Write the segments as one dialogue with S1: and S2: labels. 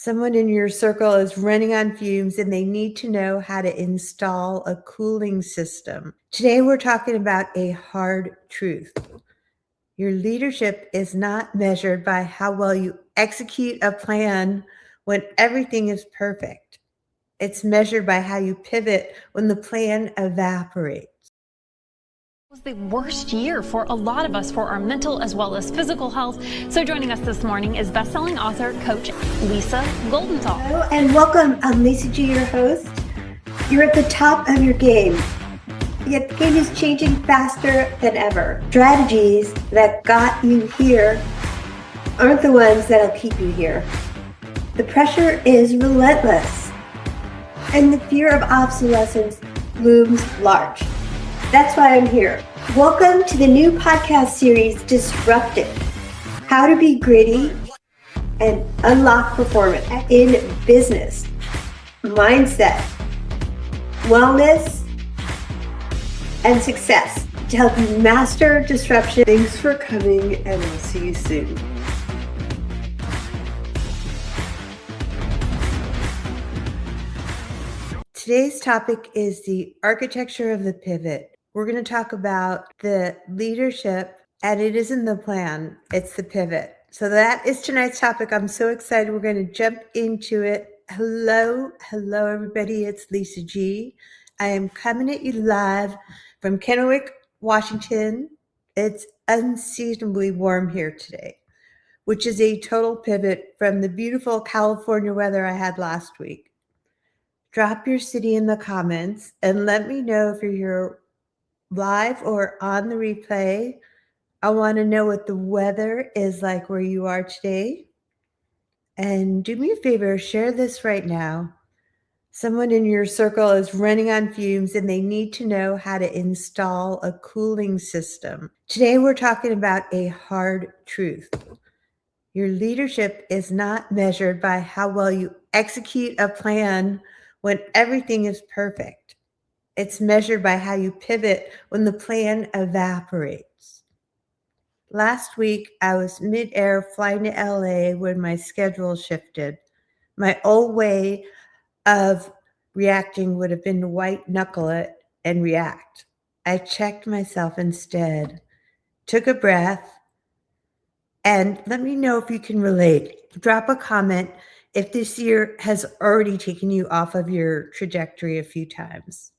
S1: Someone in your circle is running on fumes and they need to know how to install a cooling system. Today, we're talking about a hard truth. Your leadership is not measured by how well you execute a plan when everything is perfect. It's measured by how you pivot when the plan evaporates.
S2: It was the worst year for a lot of us for our mental as well as physical health. So joining us this morning is best-selling author, coach Lisa Goldenthal.
S1: Hello and welcome. I'm Lisa G, your host. You're at the top of your game, yet the game is changing faster than ever. Strategies that got you here aren't the ones that'll keep you here. The pressure is relentless, and the fear of obsolescence looms large. That's why I'm here. Welcome to the new podcast series, Disrupted: How to Be Gritty and Unlock Performance in Business, Mindset, Wellness, and Success to help you master disruption. Thanks for coming, and I'll see you soon. Today's topic is the architecture of the pivot. We're going to talk about the leadership, and it isn't the plan, it's the pivot. So that is tonight's topic. I'm so excited. We're going to jump into it. Hello, everybody. It's Lisa G. I am coming at you live from Kennewick, Washington. It's unseasonably warm here today, which is a total pivot from the beautiful California weather I had last week. Drop your city in the comments and let me know if you're here live or on the replay. I want to know what the weather is like where you are today. And do me a favor, share this right now. Someone in your circle is running on fumes and they need to know how to install a cooling system. Today, we're talking about a hard truth. Your leadership is not measured by how well you execute a plan when everything is perfect. It's measured by how you pivot when the plan evaporates. Last week, I was mid-air flying to LA when my schedule shifted. My old way of reacting would have been to white knuckle it and react. I checked myself instead, took a breath, and let me know if you can relate. Drop a comment if this year has already taken you off of your trajectory a few times.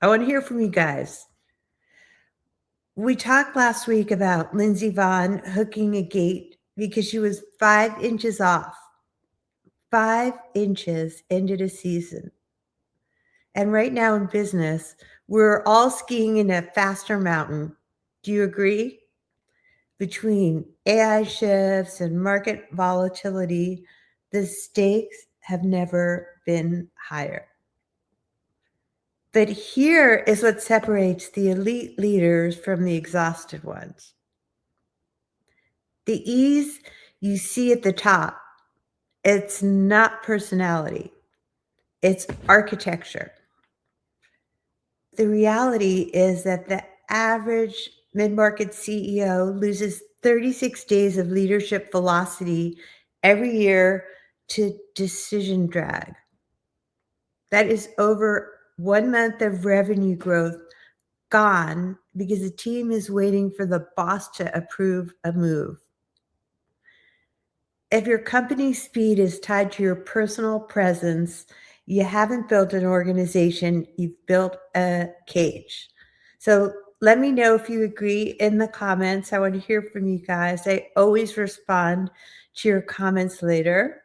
S1: I want to hear from you guys. We talked last week about Lindsey Vonn hooking a gate because she was 5 inches off. 5 inches ended a season. And right now in business, we're all skiing in a faster mountain. Do you agree? Between AI shifts and market volatility, the stakes have never been higher. But here is what separates the elite leaders from the exhausted ones. The ease you see at the top, it's not personality, it's architecture. The reality is that the average mid-market CEO loses 36 days of leadership velocity every year to decision drag. That is over 1 month of revenue growth gone because the team is waiting for the boss to approve a move. If your company's speed is tied to your personal presence, you haven't built an organization, you've built a cage. So let me know if you agree in the comments. I want to hear from you guys. I always respond to your comments later.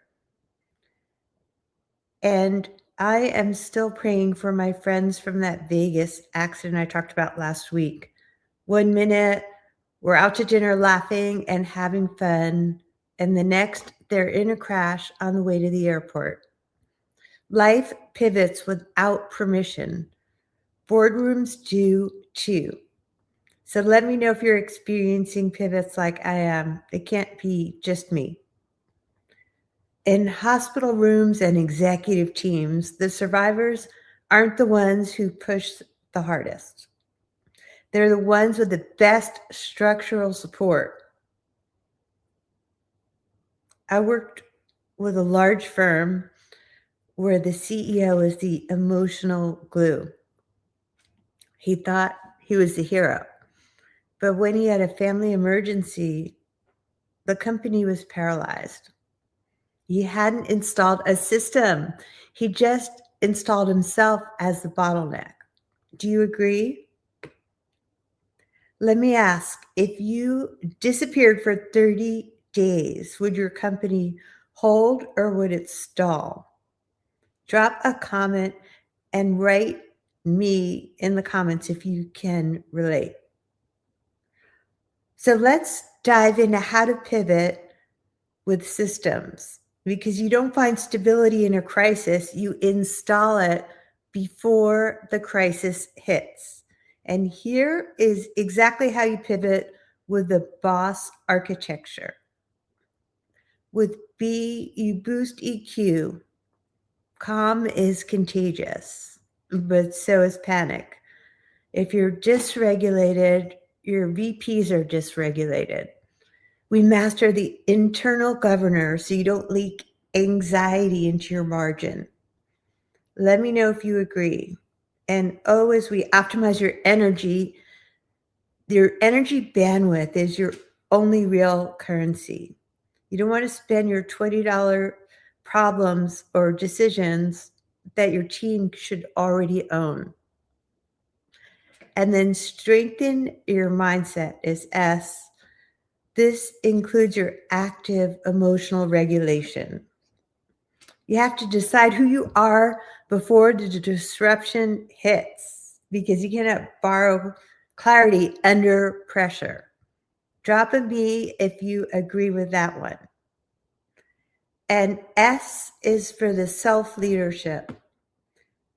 S1: And I am still praying for my friends from that Vegas accident I talked about last week. 1 minute, we're out to dinner laughing and having fun, and the next, they're in a crash on the way to the airport. Life pivots without permission. Boardrooms do too. So let me know if you're experiencing pivots like I am. It can't be just me. In hospital rooms and executive teams, the survivors aren't the ones who push the hardest. They're the ones with the best structural support. I worked with a large firm where the CEO is the emotional glue. He thought he was the hero. But when he had a family emergency, the company was paralyzed. He hadn't installed a system. He just installed himself as the bottleneck. Do you agree? Let me ask, if you disappeared for 30 days, would your company hold or would it stall? Drop a comment and write me in the comments if you can relate. So let's dive into how to pivot with systems, because you don't find stability in a crisis, you install it before the crisis hits. And here is exactly how you pivot with the boss architecture. With B, you boost EQ. Calm is contagious, but so is panic. If you're dysregulated, your VPs are dysregulated. We master the internal governor so you don't leak anxiety into your margin. Let me know if you agree. And O, as we optimize your energy bandwidth is your only real currency. You don't want to spend your $20 problems or decisions that your team should already own. And then strengthen your mindset is S. This includes your active emotional regulation. You have to decide who you are before the disruption hits, because you cannot borrow clarity under pressure. Drop a B if you agree with that one. And S is for the self-leadership.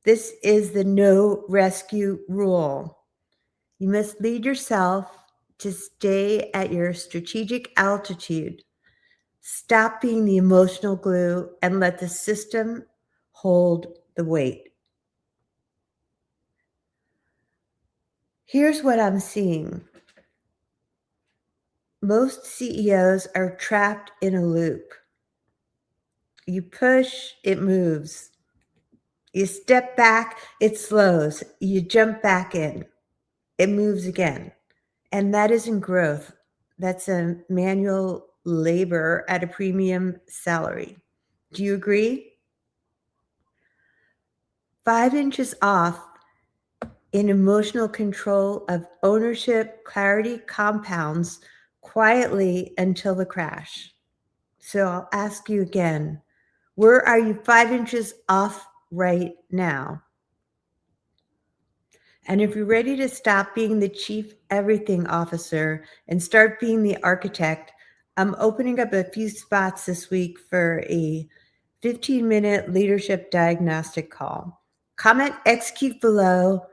S1: This is the no rescue rule. You must lead yourself to stay at your strategic altitude. Stop being the emotional glue and let the system hold the weight. Here's what I'm seeing. Most CEOs are trapped in a loop. You push, it moves. You step back, it slows. You jump back in, it moves again. And that isn't growth. That's a manual labor at a premium salary. Do you agree? 5 inches off in emotional control of ownership, clarity compounds quietly until the crash. So I'll ask you again, where are you 5 inches off right now? And if you're ready to stop being the chief everything officer and start being the architect, I'm opening up a few spots this week for a 15-minute leadership diagnostic call. Comment execute below.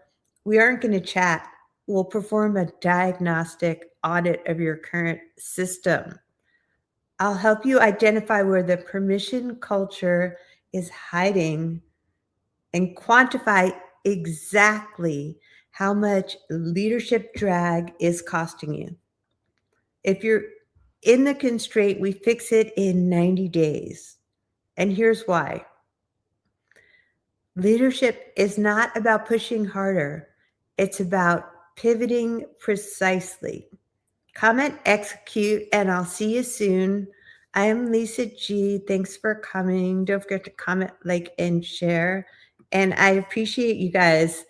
S1: We aren't going to chat. We'll perform a diagnostic audit of your current system. I'll help you identify where the permission culture is hiding and quantify exactly how much leadership drag is costing you. If you're in the constraint, we fix it in 90 days. And here's why. Leadership is not about pushing harder. It's about pivoting precisely. Comment, execute, and I'll see you soon. I am Lisa G. Thanks for coming. Don't forget to comment, like, and share. And I appreciate you guys